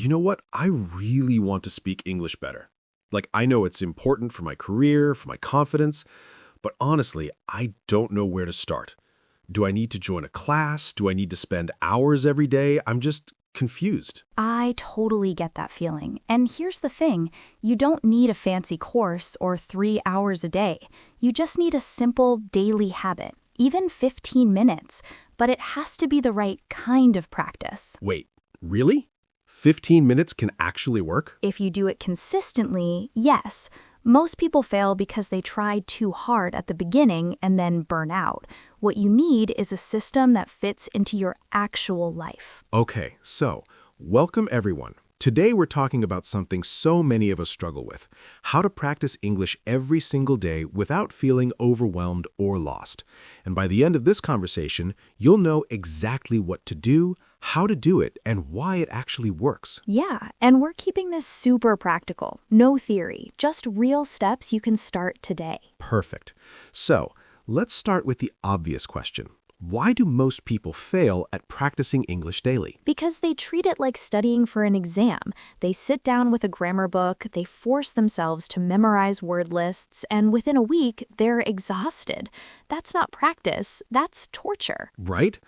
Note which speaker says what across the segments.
Speaker 1: You know what? I really want to speak English better. Like, I know it's important for my career, for my confidence, but honestly, I don't know where to start. Do I need to join a class? Do I need to spend hours every day? I'm just confused.
Speaker 2: I totally get that feeling. And here's the thing, you don't need a fancy course or 3 hours a day. You just need a simple daily habit, even 15 minutes, but it has to be the right kind of practice.
Speaker 1: Wait, really? 15 minutes can actually work?
Speaker 2: If you do it consistently, yes. Most people fail because they try too hard at the beginning and then burn out. What you need is a system that fits into your actual life.
Speaker 1: Okay, so welcome everyone. Today we're talking about something so many of us struggle with: how to practice English every single day without feeling overwhelmed or lost. And by the end of this conversation, you'll know exactly what to do, how to do it, and why it actually works.
Speaker 2: Yeah, and we're keeping this super practical. No theory, just real steps you can start today.
Speaker 1: Perfect. So let's start with the obvious question. Why do most people fail at practicing English daily?
Speaker 2: Because they treat it like studying for an exam. They sit down with a grammar book, they force themselves to memorize word lists, and within a week, they're exhausted. That's not practice, that's torture.
Speaker 1: Right?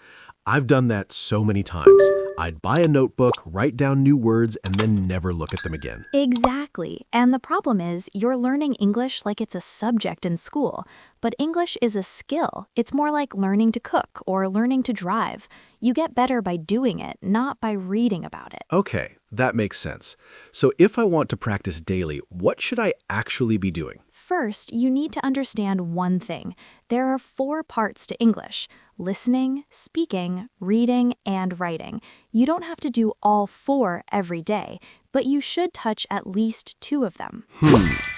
Speaker 1: I've done that so many times. I'd buy a notebook, write down new words, and then never look at them again.
Speaker 2: Exactly. And the problem is, you're learning English like it's a subject in school. But English is a skill. It's more like learning to cook or learning to drive. You get better by doing it, not by reading about it.
Speaker 1: Okay, that makes sense. So if I want to practice daily, what should I actually be doing?
Speaker 2: First, you need to understand one thing. There are 4 parts to English: listening, speaking, reading, and writing. You don't have to do all 4 every day, but you should touch at least 2 of them.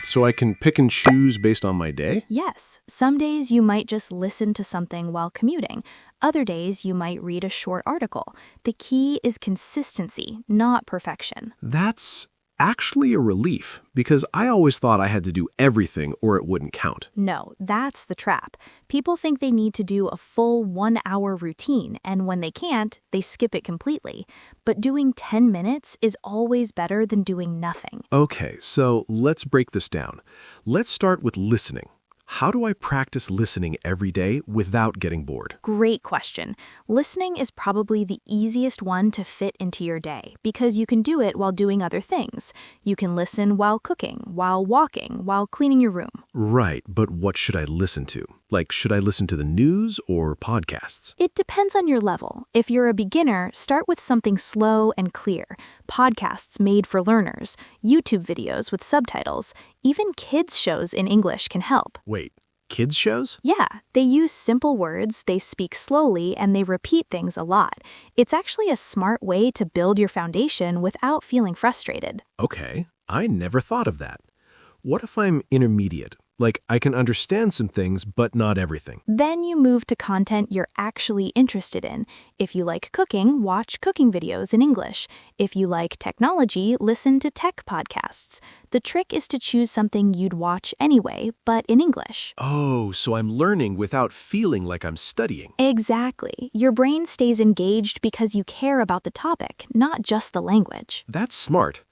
Speaker 1: So I can pick and choose based on my day?
Speaker 2: Yes, some days you might just listen to something while commuting. Other days you might read a short article. The key is consistency, not perfection.
Speaker 1: That's actually a relief, because I always thought I had to do everything or it wouldn't count.
Speaker 2: No, that's the trap. People think they need to do a full 1-hour routine, and when they can't, they skip it completely. But doing 10 minutes is always better than doing nothing.
Speaker 1: Okay, so let's break this down. Let's start with listening. How do I practice listening every day without getting bored?
Speaker 2: Great question. Listening is probably the easiest one to fit into your day because you can do it while doing other things. You can listen while cooking, while walking, while cleaning your room.
Speaker 1: Right, but what should I listen to? Like, should I listen to the news or podcasts?
Speaker 2: It depends on your level. If you're a beginner, start with something slow and clear. Podcasts made for learners, YouTube videos with subtitles, even kids' shows in English can help.
Speaker 1: Wait, kids' shows?
Speaker 2: Yeah, they use simple words, they speak slowly, and they repeat things a lot. It's actually a smart way to build your foundation without feeling frustrated.
Speaker 1: Okay, I never thought of that. What if I'm intermediate? Like, I can understand some things, but not everything.
Speaker 2: Then you move to content you're actually interested in. If you like cooking, watch cooking videos in English. If you like technology, listen to tech podcasts. The trick is to choose something you'd watch anyway, but in English.
Speaker 1: Oh, so I'm learning without feeling like I'm studying.
Speaker 2: Exactly. Your brain stays engaged because you care about the topic, not just the language.
Speaker 1: That's smart.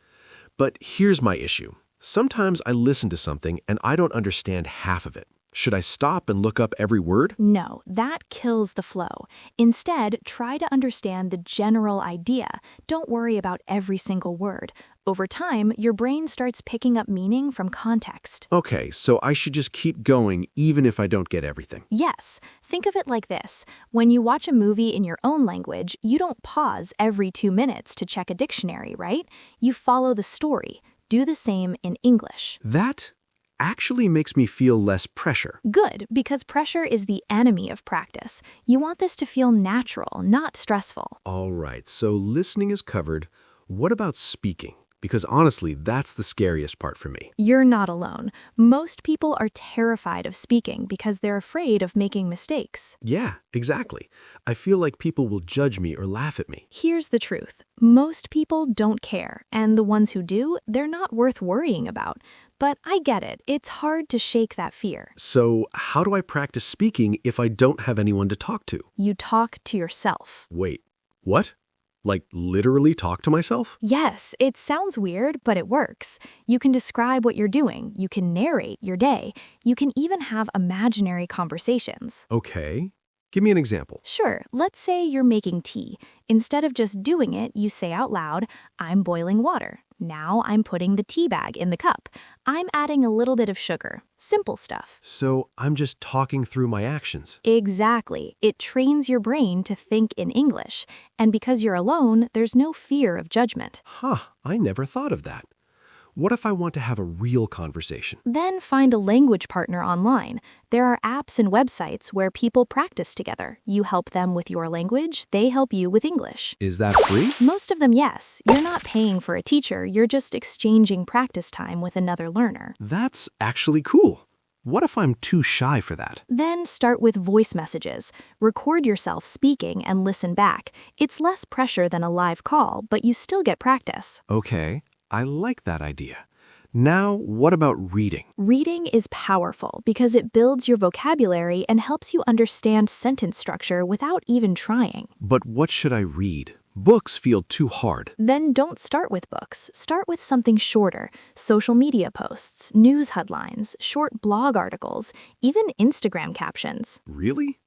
Speaker 1: But here's my issue. Sometimes I listen to something and I don't understand half of it. Should I stop and look up every word?
Speaker 2: No, that kills the flow. Instead, try to understand the general idea. Don't worry about every single word. Over time, your brain starts picking up meaning from context.
Speaker 1: Okay, so I should just keep going even if I don't get everything.
Speaker 2: Yes, think of it like this. When you watch a movie in your own language, you don't pause every 2 minutes to check a dictionary, right? You follow the story. Do the same in English.
Speaker 1: That actually makes me feel less pressure.
Speaker 2: Good, because pressure is the enemy of practice. You want this to feel natural, not stressful.
Speaker 1: All right, so listening is covered. What about speaking? Because honestly, that's the scariest part for me.
Speaker 2: You're not alone. Most people are terrified of speaking because they're afraid of making mistakes.
Speaker 1: Yeah, exactly. I feel like people will judge me or laugh at me.
Speaker 2: Here's the truth. Most people don't care, and the ones who do, they're not worth worrying about. But I get it. It's hard to shake that fear.
Speaker 1: So how do I practice speaking if I don't have anyone to talk to?
Speaker 2: You talk to yourself.
Speaker 1: Wait, what? Like literally talk to myself?
Speaker 2: Yes, it sounds weird, but it works. You can describe what you're doing, you can narrate your day, you can even have imaginary conversations.
Speaker 1: Okay. Give me an example.
Speaker 2: Sure, let's say you're making tea. Instead of just doing it, you say out loud, I'm boiling water. Now I'm putting the tea bag in the cup. I'm adding a little bit of sugar. Simple stuff.
Speaker 1: So I'm just talking through my actions.
Speaker 2: Exactly. It trains your brain to think in English. And because you're alone, there's no fear of judgment.
Speaker 1: Huh, I never thought of that. What if I want to have a real conversation?
Speaker 2: Then find a language partner online. There are apps and websites where people practice together. You help them with your language, they help you with English.
Speaker 1: Is that free?
Speaker 2: Most of them, yes. You're not paying for a teacher, you're just exchanging practice time with another learner.
Speaker 1: That's actually cool. What if I'm too shy for that?
Speaker 2: Then start with voice messages. Record yourself speaking and listen back. It's less pressure than a live call, but you still get practice.
Speaker 1: Okay, I like that idea. Now, what about reading?
Speaker 2: Reading is powerful because it builds your vocabulary and helps you understand sentence structure without even trying.
Speaker 1: But what should I read? Books feel too hard.
Speaker 2: Then don't start with books. Start with something shorter. Social media posts, news headlines, short blog articles, even Instagram captions.
Speaker 1: Really?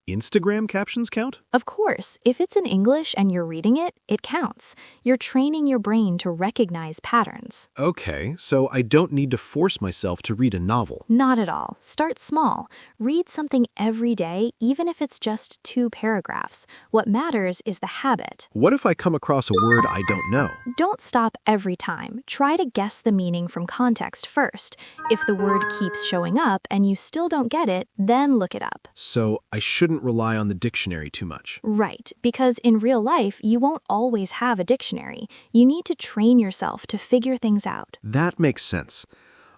Speaker 1: Instagram captions count?
Speaker 2: Of course, if it's in English and you're reading it, it counts. You're training your brain to recognize patterns.
Speaker 1: Okay, so I don't need to force myself to read a novel.
Speaker 2: Not at all. Start small. Read something every day, even if it's just 2 paragraphs. What matters is the habit.
Speaker 1: What if I come across a word I don't know?
Speaker 2: Don't stop every time. Try to guess the meaning from context first. If the word keeps showing up and you still don't get it, then look it up.
Speaker 1: So I shouldn't rely on the dictionary too much.
Speaker 2: Right, because in real life, you won't always have a dictionary. You need to train yourself to figure things out.
Speaker 1: That makes sense.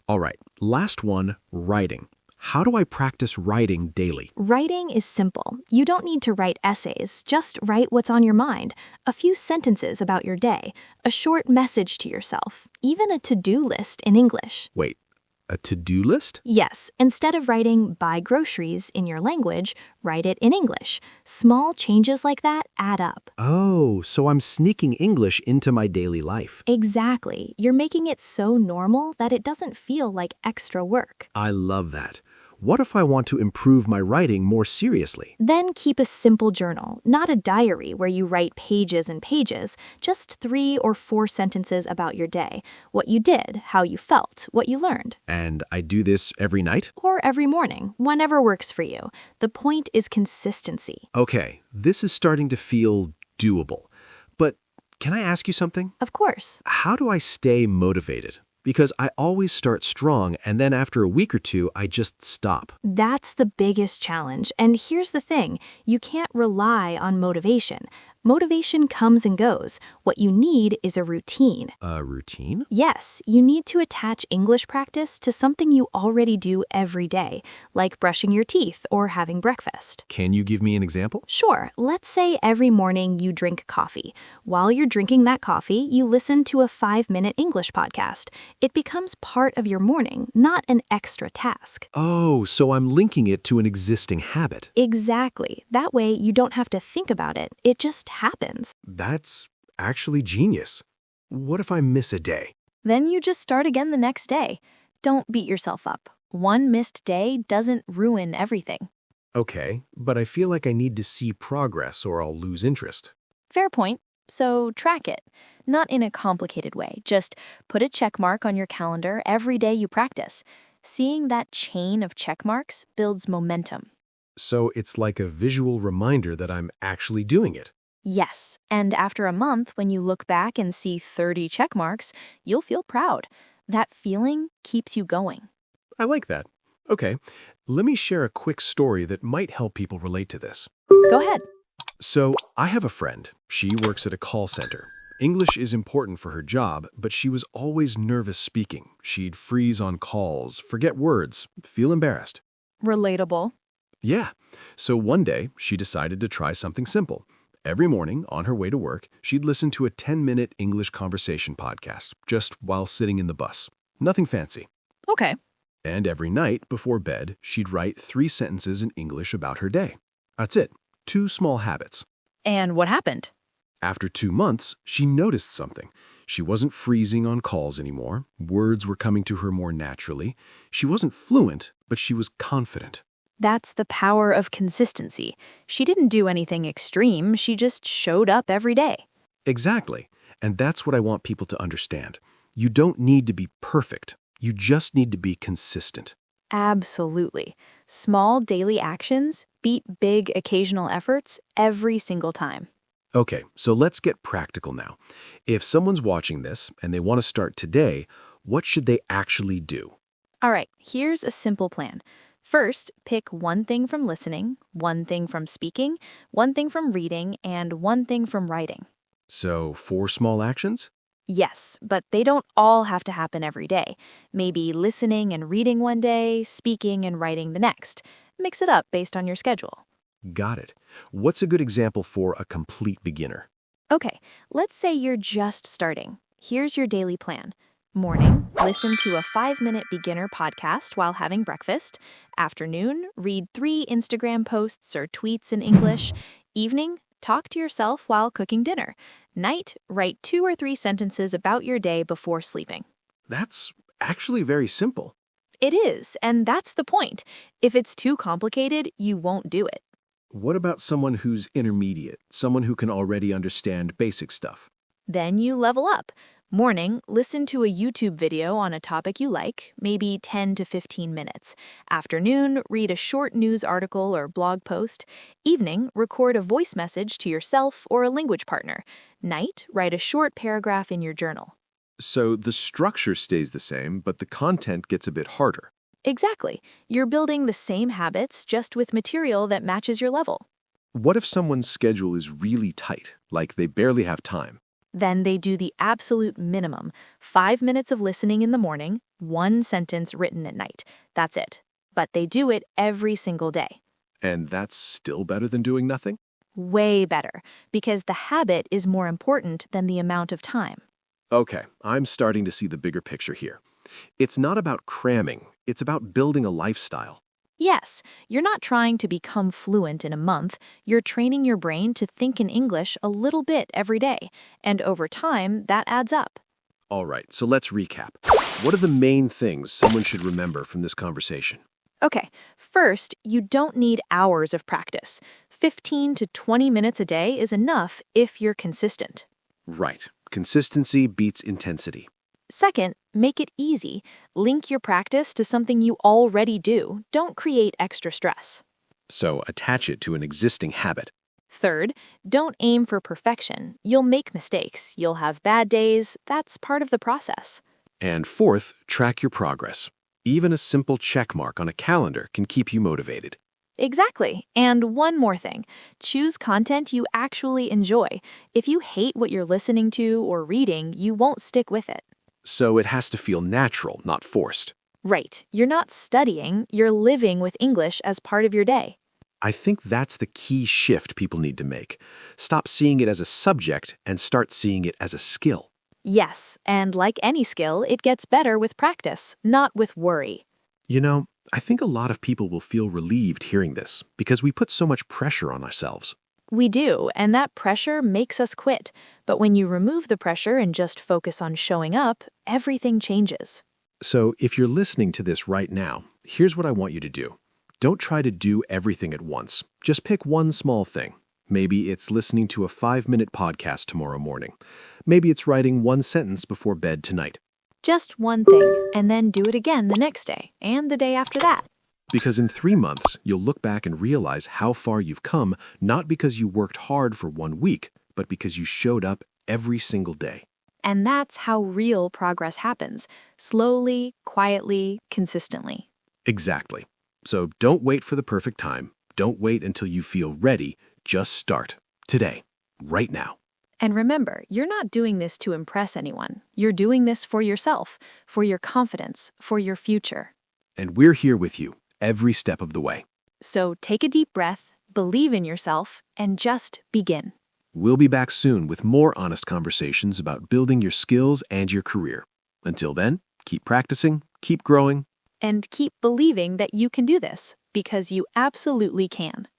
Speaker 1: All right, last one, writing. How do I practice writing daily?
Speaker 2: Writing is simple. You don't need to write essays, just write what's on your mind. A few sentences about your day, a short message to yourself, even a to-do list in English.
Speaker 1: Wait, a to-do list?
Speaker 2: Yes, instead of writing buy groceries in your language, write it in English. Small changes like that add up.
Speaker 1: Oh, so I'm sneaking English into my daily life.
Speaker 2: Exactly. You're making it so normal that it doesn't feel like extra work.
Speaker 1: I love that. What if I want to improve my writing more seriously?
Speaker 2: Then keep a simple journal, not a diary where you write pages and pages, just 3 or 4 sentences about your day, what you did, how you felt, what you learned.
Speaker 1: And I do this every night?
Speaker 2: Or every morning, whenever works for you. The point is consistency.
Speaker 1: Okay, this is starting to feel doable. But can I ask you something?
Speaker 2: Of course.
Speaker 1: How do I stay motivated? Because I always start strong, and then after a week or 2, I just stop.
Speaker 2: That's the biggest challenge. And here's the thing, you can't rely on motivation. Motivation comes and goes. What you need is a routine.
Speaker 1: A routine?
Speaker 2: Yes, you need to attach English practice to something you already do every day, like brushing your teeth or having breakfast.
Speaker 1: Can you give me an example?
Speaker 2: Sure, let's say every morning you drink coffee. While you're drinking that coffee, you listen to a 5-minute English podcast. It becomes part of your morning, not an extra task.
Speaker 1: Oh, so I'm linking it to an existing habit.
Speaker 2: Exactly. That way you don't have to think about it. It just happens.
Speaker 1: That's actually genius. What if I miss a day?
Speaker 2: Then you just start again the next day. Don't beat yourself up. One missed day doesn't ruin everything.
Speaker 1: Okay, but I feel like I need to see progress or I'll lose interest.
Speaker 2: Fair point. So track it. Not in a complicated way. Just put a check mark on your calendar every day you practice. Seeing that chain of check marks builds momentum.
Speaker 1: So it's like a visual reminder that I'm actually doing it.
Speaker 2: Yes, and after a month, when you look back and see 30 check marks, you'll feel proud. That feeling keeps you going.
Speaker 1: I like that. Okay, let me share a quick story that might help people relate to this.
Speaker 2: Go ahead.
Speaker 1: So, I have a friend. She works at a call center. English is important for her job, but she was always nervous speaking. She'd freeze on calls, forget words, feel embarrassed.
Speaker 2: Relatable.
Speaker 1: Yeah. So one day, she decided to try something simple. Every morning, on her way to work, she'd listen to a 10-minute English conversation podcast, just while sitting in the bus. Nothing fancy.
Speaker 2: Okay.
Speaker 1: And every night, before bed, she'd write 3 sentences in English about her day. That's it. 2 small habits.
Speaker 2: And what happened?
Speaker 1: After 2 months, she noticed something. She wasn't freezing on calls anymore. Words were coming to her more naturally. She wasn't fluent, but she was confident.
Speaker 2: That's the power of consistency. She didn't do anything extreme, she just showed up every day.
Speaker 1: Exactly. And that's what I want people to understand. You don't need to be perfect. You just need to be consistent.
Speaker 2: Absolutely. Small daily actions beat big occasional efforts every single time.
Speaker 1: Okay, so let's get practical now. If someone's watching this and they want to start today, what should they actually do?
Speaker 2: All right, here's a simple plan. First, pick one thing from listening, one thing from speaking, one thing from reading, and one thing from writing.
Speaker 1: So, 4 small actions?
Speaker 2: Yes, but they don't all have to happen every day. Maybe listening and reading one day, speaking and writing the next. Mix it up based on your schedule.
Speaker 1: Got it. What's a good example for a complete beginner?
Speaker 2: Okay, let's say you're just starting. Here's your daily plan. Morning, listen to a 5-minute beginner podcast while having breakfast. Afternoon, read 3 Instagram posts or tweets in English. Evening, talk to yourself while cooking dinner. Night, write 2 or 3 sentences about your day before sleeping.
Speaker 1: That's actually very simple.
Speaker 2: It is, and that's the point. If it's too complicated, you won't do it.
Speaker 1: What about someone who's intermediate, someone who can already understand basic stuff?
Speaker 2: Then you level up. Morning, listen to a YouTube video on a topic you like, maybe 10 to 15 minutes. Afternoon, read a short news article or blog post. Evening, record a voice message to yourself or a language partner. Night, write a short paragraph in your journal.
Speaker 1: So the structure stays the same, but the content gets a bit harder.
Speaker 2: Exactly. You're building the same habits, just with material that matches your level.
Speaker 1: What if someone's schedule is really tight, like they barely have time?
Speaker 2: Then they do the absolute minimum. 5 minutes of listening in the morning, 1 sentence written at night. That's it. But they do it every single day.
Speaker 1: And that's still better than doing nothing?
Speaker 2: Way better, because the habit is more important than the amount of time.
Speaker 1: Okay, I'm starting to see the bigger picture here. It's not about cramming, it's about building a lifestyle.
Speaker 2: Yes, you're not trying to become fluent in a month. You're training your brain to think in English a little bit every day. And over time, that adds up.
Speaker 1: All right, so let's recap. What are the main things someone should remember from this conversation?
Speaker 2: Okay, first, you don't need hours of practice. 15 to 20 minutes a day is enough if you're consistent.
Speaker 1: Right. Consistency beats intensity.
Speaker 2: Second, make it easy. Link your practice to something you already do. Don't create extra stress.
Speaker 1: So attach it to an existing habit.
Speaker 2: Third, don't aim for perfection. You'll make mistakes. You'll have bad days. That's part of the process.
Speaker 1: And fourth, track your progress. Even a simple check mark on a calendar can keep you motivated.
Speaker 2: Exactly. And one more thing. Choose content you actually enjoy. If you hate what you're listening to or reading, you won't stick with it.
Speaker 1: So it has to feel natural, not forced.
Speaker 2: Right. You're not studying, you're living with English as part of your day.
Speaker 1: I think that's the key shift people need to make. Stop seeing it as a subject and start seeing it as a skill.
Speaker 2: Yes, and like any skill, it gets better with practice, not with worry.
Speaker 1: You know, I think a lot of people will feel relieved hearing this because we put so much pressure on ourselves.
Speaker 2: We do, and that pressure makes us quit. But when you remove the pressure and just focus on showing up, everything changes.
Speaker 1: So if you're listening to this right now, here's what I want you to do. Don't try to do everything at once. Just pick one small thing. Maybe it's listening to a 5-minute podcast tomorrow morning. Maybe it's writing 1 sentence before bed tonight.
Speaker 2: Just one thing, and then do it again the next day, and the day after that.
Speaker 1: Because in 3 months, you'll look back and realize how far you've come, not because you worked hard for 1 week, but because you showed up every single day.
Speaker 2: And that's how real progress happens. Slowly, quietly, consistently.
Speaker 1: Exactly. So don't wait for the perfect time. Don't wait until you feel ready. Just start. Today. Right now.
Speaker 2: And remember, you're not doing this to impress anyone. You're doing this for yourself, for your confidence, for your future.
Speaker 1: And we're here with you every step of the way.
Speaker 2: So take a deep breath, believe in yourself, and just begin.
Speaker 1: We'll be back soon with more honest conversations about building your skills and your career. Until then, keep practicing, keep growing,
Speaker 2: And keep believing that you can do this, because you absolutely can.